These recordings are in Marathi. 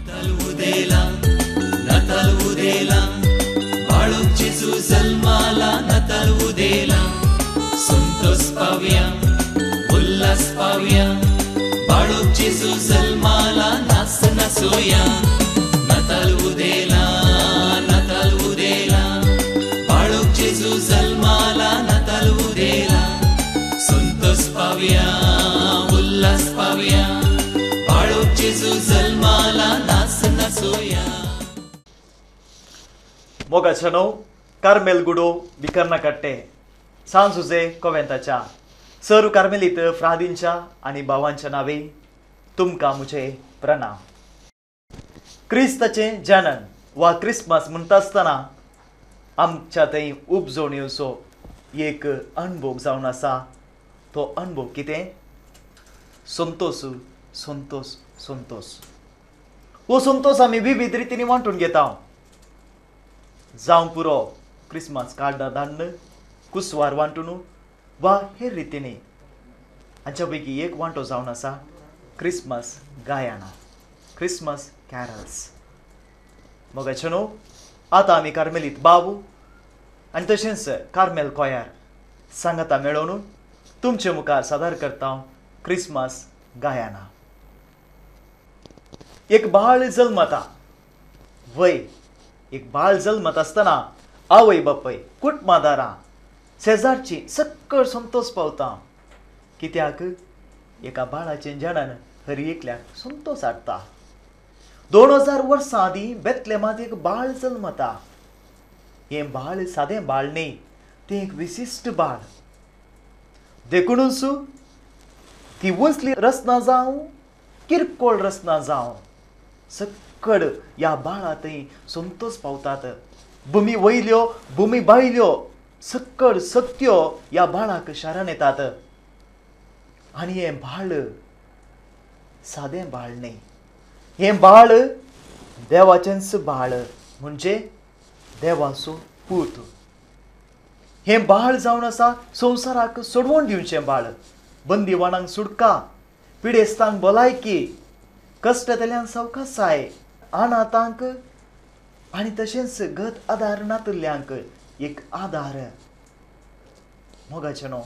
Natal udela, बाळोक जेजू जल्माला नाताल उदेला. संतोष पावया, उल्हास पावया, बाळोक जेजू जल्माला नाच नाचूया. नाताल उदेला, बाळोक जेजू जल्माला नाताल उदेला. संतोष पावया, उल्हास पावया, बाळोक जेजू जल्माला नाच नाचूया. मोगाचनो कार्मेल गुडो बिकर्ना कट्टे सान सुजे कोवेंताच्या सर्व कार्मेलित फ्रादींच्या आणि भावांच्या नावे तुमका मुझे प्रणाम. क्रिस्ताचे जनन वा क्रिसमस म्हणटा आसतना आमच्या थंय उपजोवणीचो एक अनुभव जावन आसा. तो अनुभव कितें? संतोष संतोष संतोष. हो संतोष आमी विविध रितींनी वांटून घेता. जावं पुरो क्रिसमस कार्डां धाडन कुसवार वांटून वा हेर रितींनी. हाच्या पैकी एक वांटो जावन आसा क्रिसमस गायनां, क्रिसमस कॅरल्स. मोगाचनो आतां आमी कार्मेलीत बाबू आनी तशेंच कार्मेल कोयार सांगाता मेळोवन तुमचे मुखार सादर करता क्रिसमस गायनां. एक बाळ जल्मता. वय एक बाळ जल्मत आसतना आवय बापूय कुटुंबादारां शेजारची सक्कळ संतोष पावता. कित्याक एका बाळाचें जनन हर एकल्याक संतोष हाडटा. 2000 वर्सां आदीं बेतलेमांत एक बाळ जल्मता. हें बाळ सादें बाळ न्ही, तें एक विशिश्ट बाळ. देखूनच ती वसली रचना जावं किरकोळ रचना जावं सक्कड ह्या बाळा थंय संतोष पावतात. भुमी वयल्यो भुमी भायल्यो सक्कड सत्यो ह्या बाळाक शारान येतात. आनी हें बाळ सादें बाळ न्ही, हें बाळ देवाचेंच बाळ, म्हणजे देवाचो पूत. हें बाळ जावन आसा संवसाराक सोडवून दिवचें बाळ. बंदिवानांक सुटका, पिडेस्तांक भलायकी, कश्टतल्यांक सवकासाय, अनाथांक आनी तशेंच गत आदारनातल्यांक एक आदार. मोगाचनो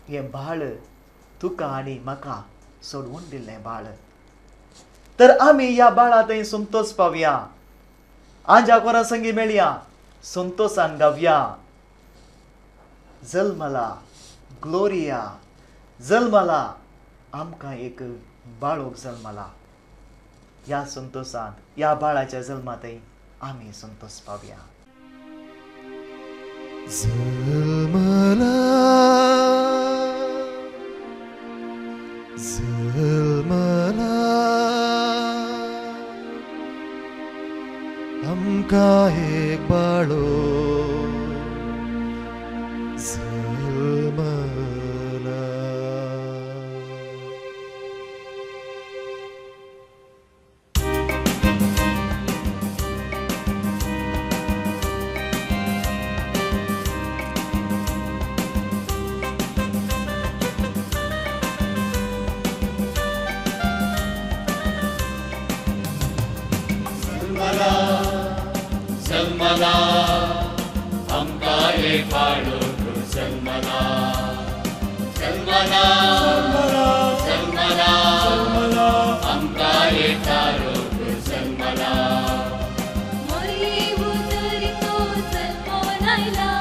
हें बाळ तुका आनी म्हाका सोडवून दिल्लें बाळ. तर आमी ह्या बाळा थंय संतोष पावया, आंजा कोरा संगी मेळया, संतोषान गावया. जल्मला ग्लोरिया, जल्मला आमकां एक बाळोक जल्मला. ह्या संतोषांत ह्या बाळाच्या जल्मांतय आमी संतोष पावया. जल्मला जल्मला आमकां एक बाळोक जल्मला. जल्मला आमकां एक बाळोक जल्मला. जल्मला जल्मला आमकां एक बाळोक जल्मला. मोरये उदरी तो जल्मोन आयला,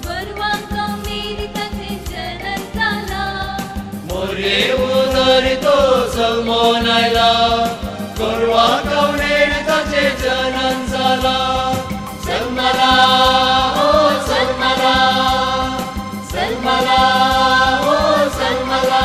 गोरवांक मेरी ताचे जनन जाला. मोरये उदरी तो जल्मोन आयला, गोरवांक मेरी ताचे जनन जाला. जल्मला ओ जल्मला, जल्मला ओ जल्मला.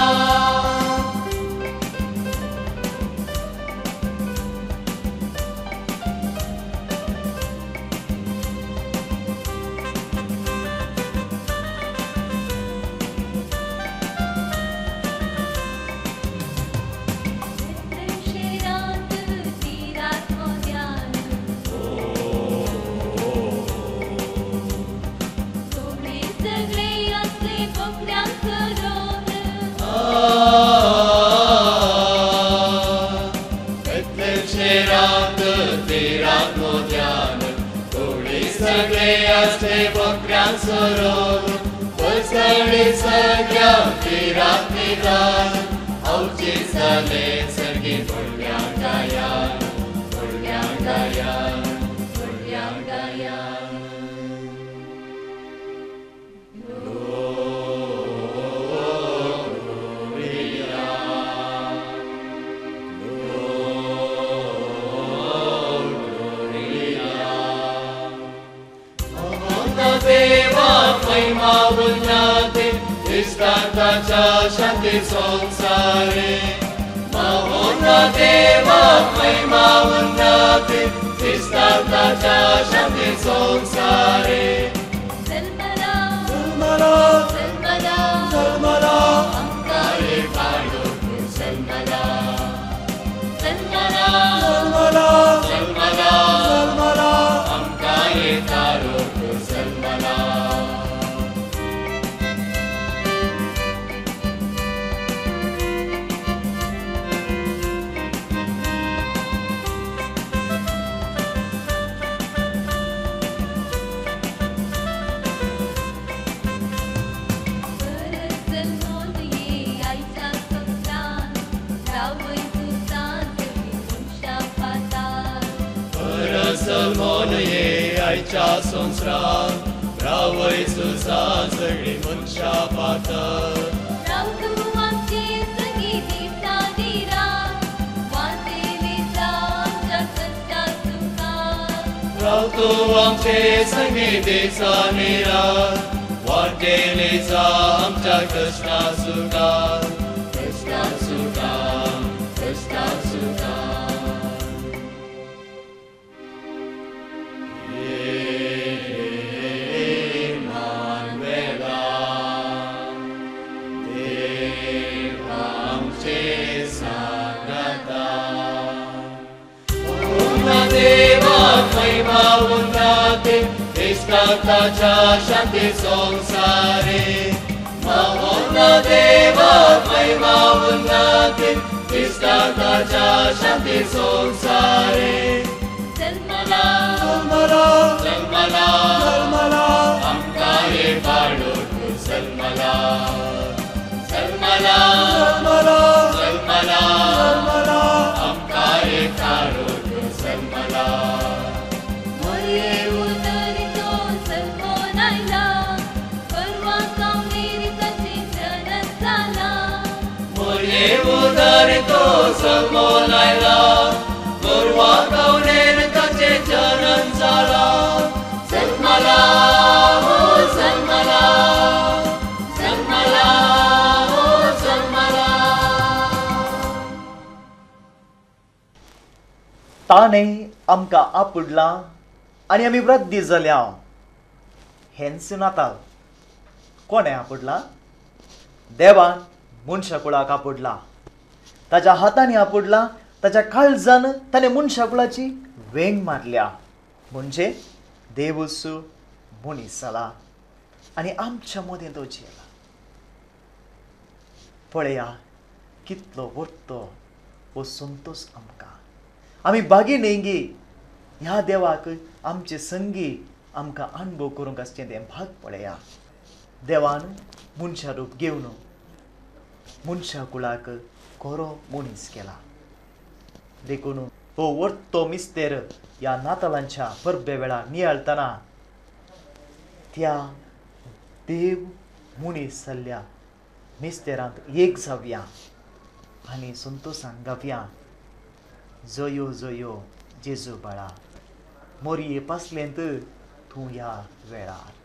शेरांत तीरात मोद्यान, तीरात तीरात मोत्यान कोळी सगळे असते बोकड्यां सरोवर बसळी सगळ्या तीरात निघाल औची जाले सर्गी फुडल्या गायान फुडल्या गायान फुडल्या गायान देवा महिमा उन्नती इष्टांताच्या शांती संसारे महोन देवा महिमा उन्नती इष्टांताच्या शांती संसारे जन्मला जन्मला जन्मला जन्मला अंकारे काढो जन्मला जन्मला जन्मला जन्मला जन्मला अंकारे काढो जन्मला सलमोन ये आयच्या संवसारांत रावय सुसा सगळी मनशा पातळ राव तूं आमचे संगी दिसांनी रात वाटेली जा आमच्या कश्टा सुखात कश्टा सुखात कश्टा सुखात महिमा उन्नती इष्टांताच्या शांती संसारे महोन देवा महिमा उन्नती इष्टांताच्या शांती संसारे जन्मला जन्मला जन्मला जन्मला आमकां पाडो जन्मला जन्मला जन्मला जन्मला जन्मला आमकां काडो जन्मला उदरितो सलमोन आयला गोरवा गावनेर ताचे जनन जाला जन्मला हो जन्मला जन्मला हो जन्मला ताणे आमकां आपुडला आनी आमी वृद्धी जाल्या हेंच नाताल कोणे आपुडला देवान मनशा कुळाक आपुडला ताच्या हातांनी आपुडला ताच्या काळजान ताणें मनशा कुळाची वेंग मारल्या म्हणजे देवूच मनीस जाला आनी आमच्या मदें तो जियेला पळया कितलो वर्तो हो संतोश आमकां आमी बागी नेंगी ह्या देवाक आमचे संगी आमकां अनुभव करूंक आसचें तें भाग पळया देवान मनशा रूप घेवन मनशा कुळाक खरो मनीस केला देखून हो वर्तो मिस्तेर ह्या नातालांच्या परबे वेळार नियाळतना त्या देव मनीस जाल्ल्या मिस्तेरांत एक जावया आनी संतोशान गावया जयो जयो जेजू बाळा मोरये पासलेंत तूं ह्या वेळार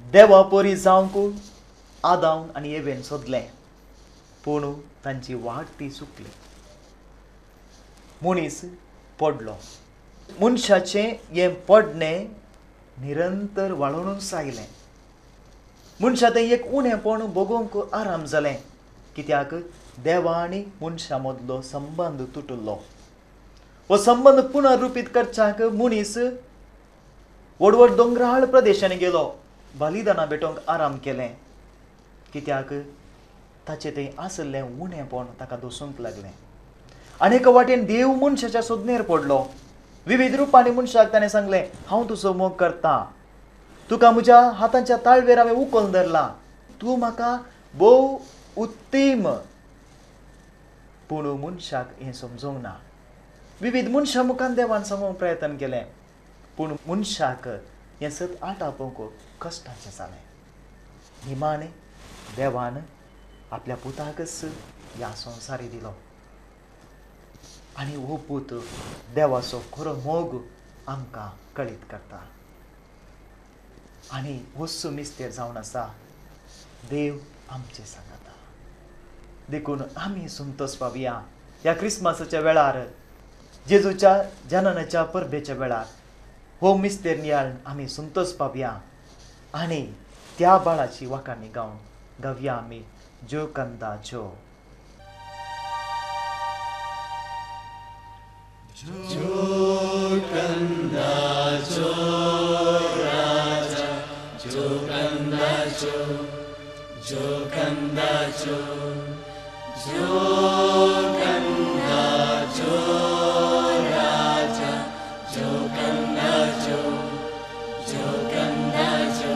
देवा परी जावंक आदावन आनी एवेन सोदलें पूण तांची वाट ती चुकली. मनीस पडलो. मनशाचें हें पडणें निरंतर वाडूनच आयलें. मनशा तें एक उणेंपण भोगूंक आराम जालें कित्याक देवा आनी मनशा मदलो संबंद तुटलो. हो संबंद पुनरुपीत करच्याक मनीस व्हड व्हड दोंगराळ प्रदेशांनी गेलो. बलिदानां भेटोवंक आराम केलें कित्याक ताचें थंय आसलें उणेंपण ताका दोसूंक लागलें. आनी एका वाटेन देव मनशाच्या सोदनेर पडलो. विविध रुपांनी मनशाक ताणें सांगलें, हांव तुजो मोग करतां. तुका म्हज्या हातांच्या ताळवेर हांवें उखलून धरलां. तूं म्हाका भोव उत्तीम. पूण मनशाक हें समजूंक ना. विविध मनशां मुखार देवान सांगूंक प्रयत्न केलें पूण मनशाक हें सत आटावपाक कश्टाचें जालें. निमाणें देवान आपल्या पुताकच ह्या संवसारी दिलो आनी हो पूत देवाचो खरो मोग आमकां कळीत करता. आनी होच मिस्तेर जावन आसा देव आमचे सांगता. देखून आमी संतोश पावया ह्या क्रिस्मसाच्या वेळार, जेजूच्या जननाच्या परबेच्या वेळार हो मिस्तेर नियाळून आमी संतोश पावया आनी त्या बाळाची वाखाणी गावन गावया आमी जो कंदा जो. जो कंदा जो राजा, जो कंदा जो, जो कंदा जो, जो कंदा जो राजा, जो कंदा जो, जो कंदा जो.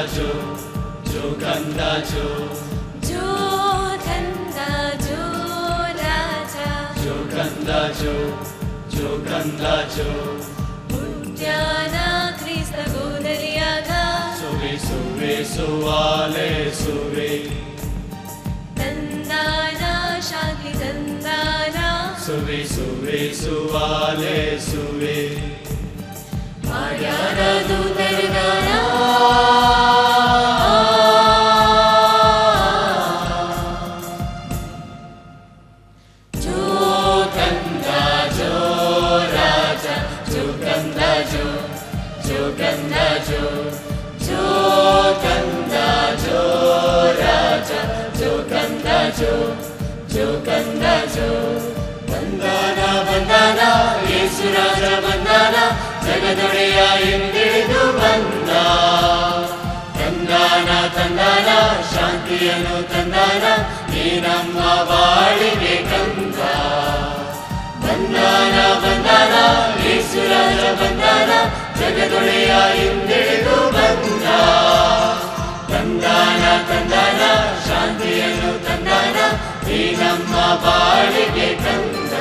जो, जो कंदा जो, जो कंदा जो राजा, जो कंदा जो, जो कंदा जो. उद्याना क्रिस्त गोदलियागा, सुवे सुवे सुवाले सुवे. तंदाना शांति तंदाना, सुवे सुवे सुवाले सुवे. मार्याना दूतरगाना, जो कंदा जो. बंदाना बंदाना येसु राजा बंदाना, जगदೊಡೆಯ ಎಂದಿಳಿದು ಬಂದ. ತಂದಾನ ತಂದಾನ ಶಾಂತಿಯನ್ನು ತಂದಾನ, ಈ ನಮ್ಮ ಬಾಳಿಗೆ ಕಂದ. ಬಂದಾನ ಬಂದಾನ ಯೇಸು ರಾಜ ಬಂದಾನ, ಜಗದೊಡೆಯ ಎಂದಿಳಿದು ಬಂದ. ತಂದಾನ ತಂದಾನ ಶಾಂತಿಯನ್ನು ತಂದಾನ, ಈ ನಮ್ಮ ಬಾಳಿಗೆ ಕಂದ.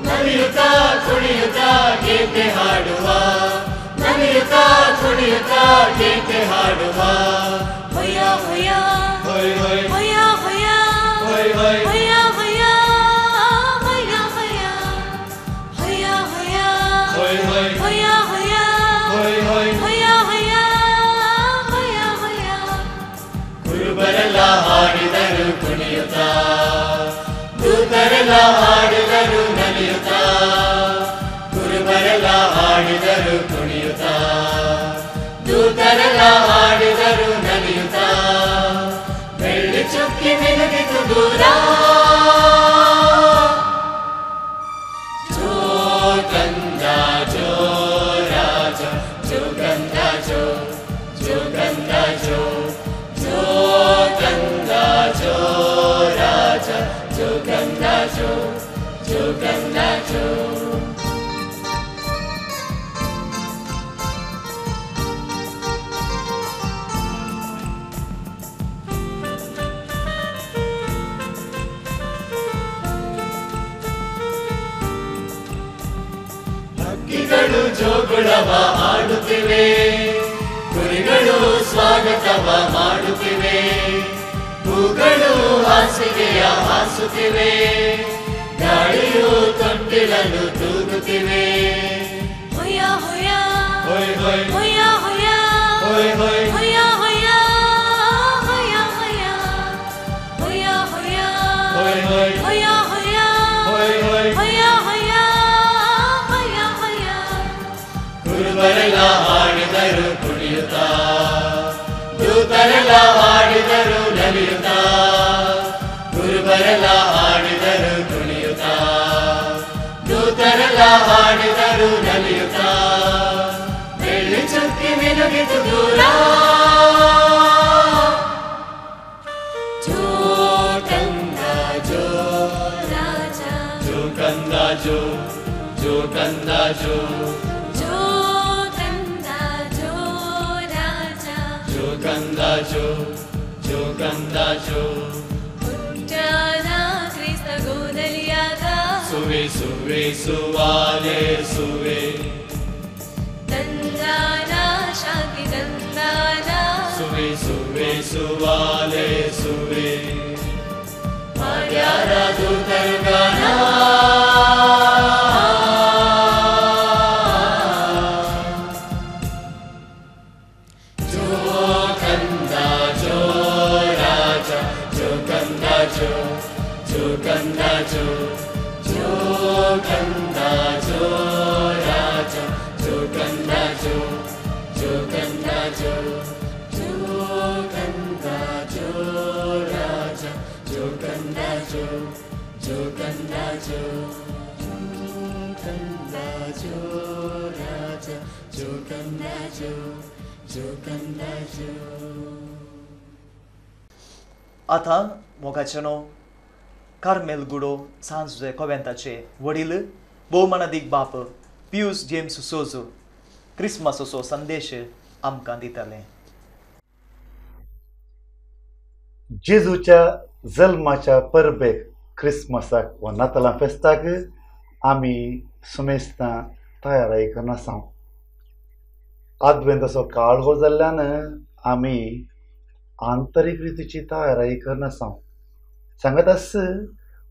ನಲಿಯುತ್ತಾ ಕುಣಿಯುತ್ತಾ ಗೀತೆ ಹಾಡುವ, ನಲಿಯುತ್ತಾ ಕುಣಿಯುತ್ತಾ ಗೀತೆ ಹಾಡುವ. ಹೊಯ್ಯ ಹೊಯ್ಯ ಹೊಯ್ ಹೊಯ್ ಹೊಯ್ಯ ಹೊಯ್ಯ ಹೊಯ್ ಹೊಯ್ ಹೊಯ್ಯ ಹೊಯ್ಯ ಹೊಯ್ಯ ಹೊಯ್ಯ ಹೊಯ್ಯ ಹೊಯ್ಯ ಹೊಯ್ ಹೊಯ್ ಹೊಯ್ಯ ಹೊಯ್ಯ ಹೊಯ್ ಹೊಯ್ ಹೊಯ್ಯ ಹೊಯ್ಯ ಹೊಯ್ಯ ಹೊಯ್ಯ. ಕುರುಬರೆಲ್ಲ ಹಾಡಿದರು ಕುಣಿಯುತ್ತಾ, ದೂತರೆಲ್ಲ ಹಾಡಿದರು ನಲಿಯುತ್ತಾ. ಕುರುಬರೆಲ್ಲ ಹಾಡಿದರು ಕುಣಿಯುತ್ತಾ, ದೂತರೆಲ್ಲ ಹಾಡಿದರು ನಲಿಯುತ್ತಾ. ಬೆಳ್ಳಿ ಚುಕ್ಕಿ ಮಿನುಗಿತು ದೂರ, ಜೋ ಕಂದ ಜೋ ರಾಜ, ಜೋ ಕಂದ ಜೋ, ಜೋ ಕಂದ ಜೋ, ಜೋ ಕಂದ ಜೋ ರಾಜ, ಜೋ ಕಂದ ಜೋ, ಜೋ ಕಂದ ಜೋ. ಹಕ್ಕಿಗಳು ಜೋಗುಳವ ಹಾಡುತ್ತಿವೆ, ಕುರಿಗಳು ಸ್ವಾಗತವ ಮಾಡುತ್ತಿವೆ, ಹೂಗಳು ಹಾಸಿಗೆಯ ಹಾಸುತ್ತಿವೆ, ಗಾಳಿಯು ತೊಟ್ಟಿಲನ್ನು ತೂಗುತ್ತಿವೆ. ಹೊಯ ಹೊಯ ಹೊಯ್ ಹೊಯ್ ಹೊಯ ಹೊಯ ಹೊಯ್ ಹೊಯ್ ಹೊಯ ಹೊಯ ಹೊಯ ಹೊಯ ಹೊಯ ಹೊಯ ಹೊಯ್ ಹೊಯ್ ಹೊಯ ಹೊಯ ಹೊಯ್ ಹೊಯ್ ಹೊಯ ಹೊಯ ಹೊಯ ಹೊಯ. ಕುರುಬರೆಲ್ಲ ಹಾಡಿದರು ಕುಣಿಯುತ್ತಾ, ದೂತರೆಲ್ಲ ಹಾಡಿದರು ನಲಿಯುತ್ತಾ, ಕುರುಬರೆಲ್ಲ ಹಾಡಿದರು ಕುಣಿಯುತ್ತಾ, ದೂತರೆಲ್ಲ ಹಾಡಿದರು ನಲಿಯುತ್ತಾ, ಬೆಳ್ಳಿ ಚುಕ್ಕಿ ಮಿನುಗಿತು ದೂರ. ಜೋ ಕಂದ ಜೋ ರಾಜ, ಜೋ ಕಂದ ಜೋ, ಜೋ ಕಂದ ಜೋ, ಜೋ ಕಂದ ಜೋ ರಾಜ. ಜೋ ಕಂದ ಜೋ, ಜೋ ಕಂದ ಜೋ. ಹುಟ್ಟಾದ ಕ್ರಿಸ್ತ ಗೋದಲಿಯಾದ, ಸುವೆ ಸುವೆ ಸುವಾಲೆ ಸುವೆ, ತಂದಾನ ಶಾಂತಿ ತಂದಾನ, ಸುವೆ ಸುವೆ ಸುವಾಲೆ ಸುವೆ, ಮಾಡ್ಯಾರ ದೂತರು ಗಾನ. ಜೋ ಕಂದ ಜೋ ರಾಜ, ಜೋ ಕಂದ ಜೋ, ಜೋ ಕಂದ ಜೋ, ಜೋ ಕಂದ ಜೋ ರಾಜ, ಜೋ ಕಂದ ಜೋ, ಜೋ ಕಂದ ಜೋ, ಜೋ ಕಂದ ಜೋ ರಾಜ, ಜೋ ಕಂದ ಜೋ, ಜೋ ಕಂದ ಜೋ, ಜೋ ಕಂದ ಜೋ ರಾಜ, ಜೋ ಕಂದ ಜೋ, ಜೋ कंदा जो. आता मोगाचेनो कार्मेल गुडो सांजे कोवेंताचे वडील भोवमानादीक बाप पियूस जेम्स सोजो क्रिस्मसाचो संदेश आमकां दिताले. जेजूच्या जल्माच्या परबेक क्रिस्मसाक वा नातालां फेस्ताक आमी सुमेस्तां तयारी करना आसां. आदवेंताचो काळ हो जाल्ल्यान आमी आंतरीक रितीची तयारी करना आसां. सांगत आस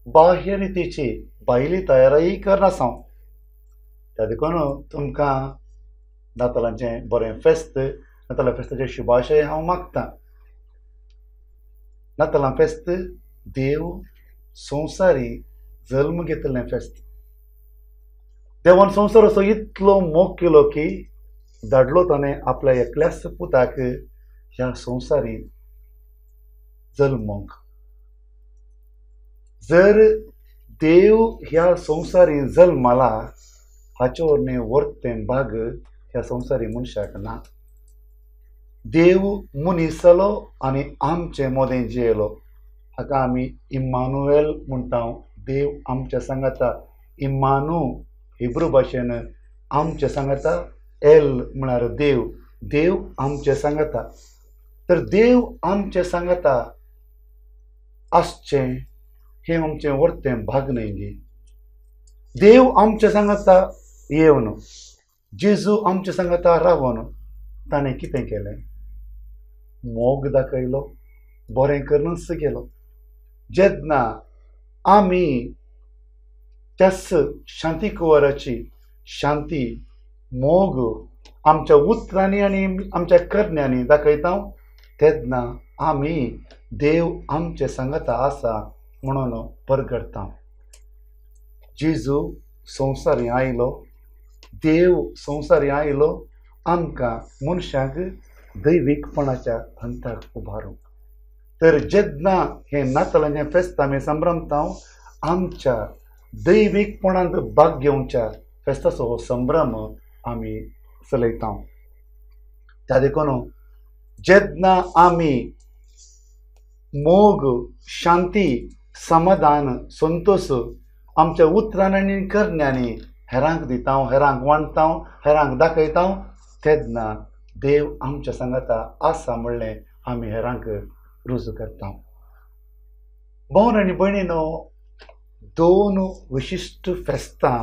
बाह्य रितीची भायली तयारी करना आसां. त्या देखून तुमकां नातालांचें बरें फेस्त, नातालां फेस्ताचे शुभाशय हांव मागतां. नातालां फेस्त देव संवसारी जल्म घेतिल्लें फेस्त. देवान संवसार असो इतलो मोग केलो की धाडलो ताणें आपल्या एकल्याच पुताक ह्या संवसारी जल्मोंक. जर देव ह्या संवसारी जल्माला हाचे वरवीं वर्तें भाग ह्या संवसारी मनशाक ना. देव मनीस जालो आनी आमचे मोदें जियेलो. हाका आमी इम्मानुएल म्हणटा. देव आमच्या सांगाता. इम्मानू हिब्रू भाशेन आमचे सांगाता. एल म्हळ्यार देव. देव आमचे सांगाता. तर देव आमचे सांगाता आसचें हें आमचें वर्तें भाग न्हय गे. देव आमचे सांगाता येवन, जेजू आमचे सांगाता रावन ताणें कितें केलें? मोग दाखयलो, बरें करूनच गेलो. जेन्ना आमी त्याच शांती कुंवराची शांती मोग आमच्या उतरांनी आनी आमच्या करण्यांनी दाखयता, तेन्ना आमी देव आमचे सांगाता आसा म्हणून परगडटा. जेजू संवसारी आयलो, देव संवसारी आयलो आमकां मनशाक दैवीकपणाच्या पंथाक उबारूंक. तर जेन्ना हें नातालांचें फेस्त आमी संभ्रमता, आमच्या दैवीकपणांत भाग घेवच्या फेस्ताचो हो संभ्रम आमी चलयता. त्या देखून जेन्ना आमी मोग, शांती, समाधान, संतोष आमच्या उतरांनी आनी करण्यांनी हेरांक दिता, हेरांक वांटता, हेरांक दाखयता, तेन्ना देव आमच्या सांगाता आसा म्हणलें आमी हेरांक रुजू करता. भावन आनी भयणीनो, दोन विशिश्ट फेस्तां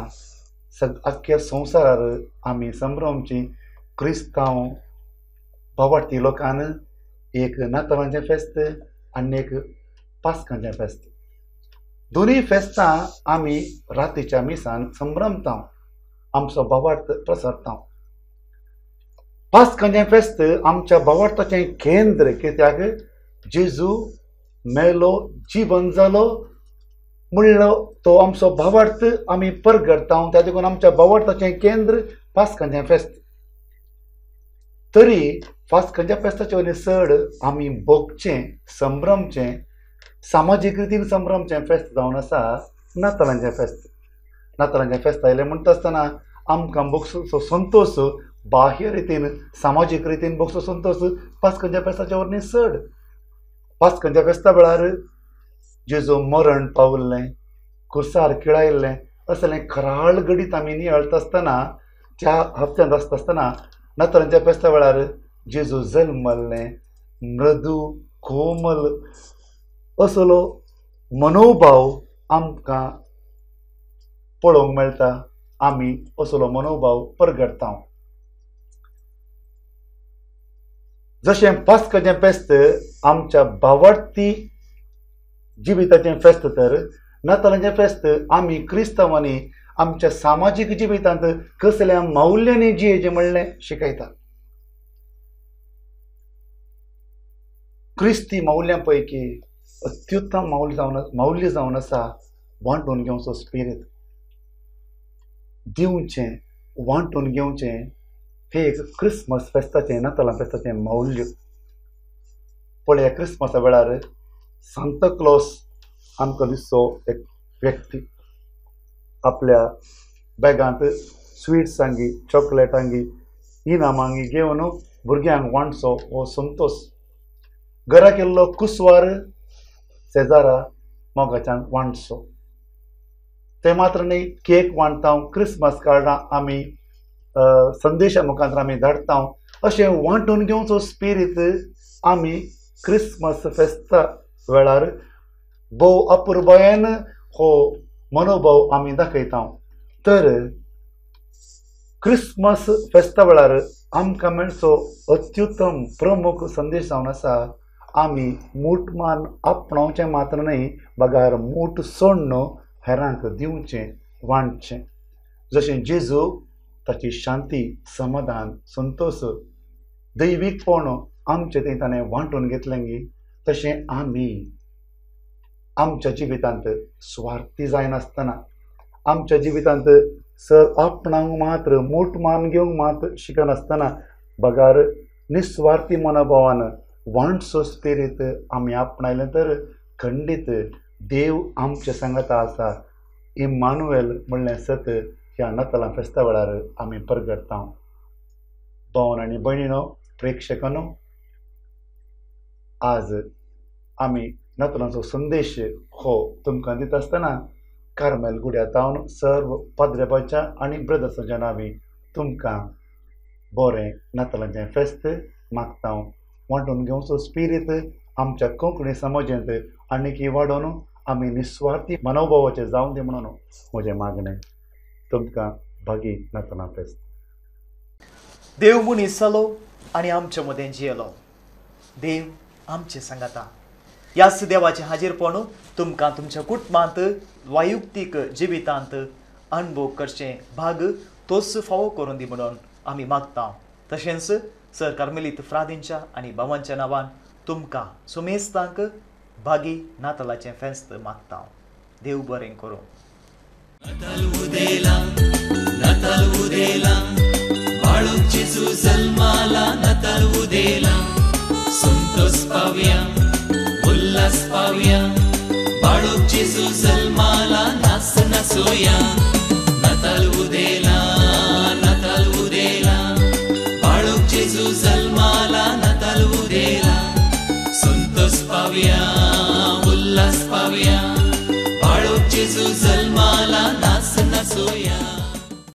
अख्ख्या संवसारार आमी संभ्रमची क्रिस्तांव भावार्थी लोकान एक नातालांचें फेस्त आनी एक पास्कांचें फेस्त. दोनी फेस्तां आमी रातीच्या मिसान संभ्रमता, आमचो भावार्थ प्रसारता. पास्कांचें फेस्त आमच्या भावार्थाचें केंद्र, कित्याक जेजू मेलो जीवन जालो म्हणलो तो आमचो भावार्थ आमी परगडता. त्या देखून आमच्या भावार्थाचें केंद्र पास्कांचें फेस्त. तरी पास्कांच्या फेस्ताचे वयले चड आमी भोगचें, संभ्रमचें, सामाजीक रितीन संभ्रमचें फेस्त जावन आसा नातालांचें फेस्त. नातालांचें फेस्त आयलें म्हणटा आसतना आमकां भोगचो संतोश, बाह्य रितीन सामाजीक रितीन भोगचो संतोश पास्कांच्या फेस्ताचे वरवीं चड. पास्कांच्या फेस्ता वेळार जेजू मरण पावल्लें, कुर्सार किळायल्लें असलें खराळ घडीत आमी नियाळटा आसतना, त्या हप्त्यांत आसता आसतना नातालांच्या फेस्ता वेळार जेजू जल्मल्लें, मृदू कोमल असलो मनोभाव आमकां पळोवंक मेळटा. आमी असलो मनोभाव परगडटा. जशें पास्काचें फेस्त आमच्या भावार्थी जिविताचें फेस्त, तर नातालांचें फेस्त आमी क्रिस्तांवांनी आमच्या सामाजीक जिवितांत कसल्या मौल्यांनी जियेचें म्हणलें शिकयता. क्रिस्ती मौल्यां पैकी अत्युत्तम मौल्य जावन आसा वांटून घेवचो स्पिरीट. दिवचें, वांटून घेवचें, हें एक क्रिस्मस फेस्ताचें, नातालां फेस्ताचें मौल्य. पळय, क्रिस्मसा वेळार सांता क्लॉस आमकां दिसचो एक व्यक्ती आपल्या बॅगांत स्वीट्सांगी, चॉकलेटांगी, इनामांगी घेवन भुरग्यांक वांटचो हो संतोश. घरा केल्लो कुसवार शेजारा मोगाच्यान वांटचो. ते मात्र न्ही, केक वांटता, क्रिस्मस कार्डां आमी संदेशा मुखांतर आमी धाडटा. अशें वांटून घेवचो स्पिरीट आमी क्रिस्मस फेस्ता वेळार भोव अपुरबायेन हो मनोभाव आमी दाखयता. तर क्रिस्मस फेस्ता वेळार आमकां मेळचो अत्युत्तम प्रमुख संदेश जावन आसा, आमी मूठमान आपणावचें मात्र न्ही, बगार मूठ सोडून हेरांक दिवचें, वांटचें. जशें जेजू ताची शांती, समाधान, संतोश, दैवीकपण आमचें थंय ताणें वांटून घेतलें गी, तशें आमी आमच्या जिवितांत स्वार्थी जायनासतना, आमच्या जिवितांत आपणावंक मात्र, मूठमान घेवंक मात्र शिकनासतना, बगार निस्वार्थी मनोभावान वांटचो स्पिरीट आमी आपणायलें तर खंडीत देव आमच्या सांगाता आसा. इम्मानुएल म्हणलें सत ह्या नातालां फेस्ता वेळार आमी परगडटा. भावन आनी भयणीनो, प्रेक्षकांनो, आज आमी नातालांचो संदेश हो तुमकां दिता आसतना कार्मेल गुड्यांतावन सर्व पाद्रेबाच्या आनी ब्रदर्साच्या नांवी तुमकां बरें नातालांचें फेस्त मागता. वांटून घेवचो स्पिरीट आमच्या कोंकणी समाजांत आनीक वाडोवन आमी निस्वार्थी मनोभावाचे जावन दी म्हणून म्हजें मागणें. तुमकां भागी नातालां फेस्त. देव मनीस जालो आनी आमचे मदें जियेलो. देव आमचे सांगाता. ह्याच देवाचें हाजीरपण तुमकां तुमच्या कुटुंबांत, वैयक्तीक जिवितांत अणभव करचें भाग तोच फावो करून दी म्हणून आमी मागता. तशेंच सर कार्मेलीत फ्रादींच्या आनी भावांच्या नांवान तुमकां सुमेस्तांक भागी नातालाचें फेस्त मागता. देव बरें करूं. Natal udela, बाळूक जेजू जल्माला. Natal udela, Santosh पावया, Ulhas पावया. बाळूक जेजू जल्माला, नाच नाचोया. Natal udela.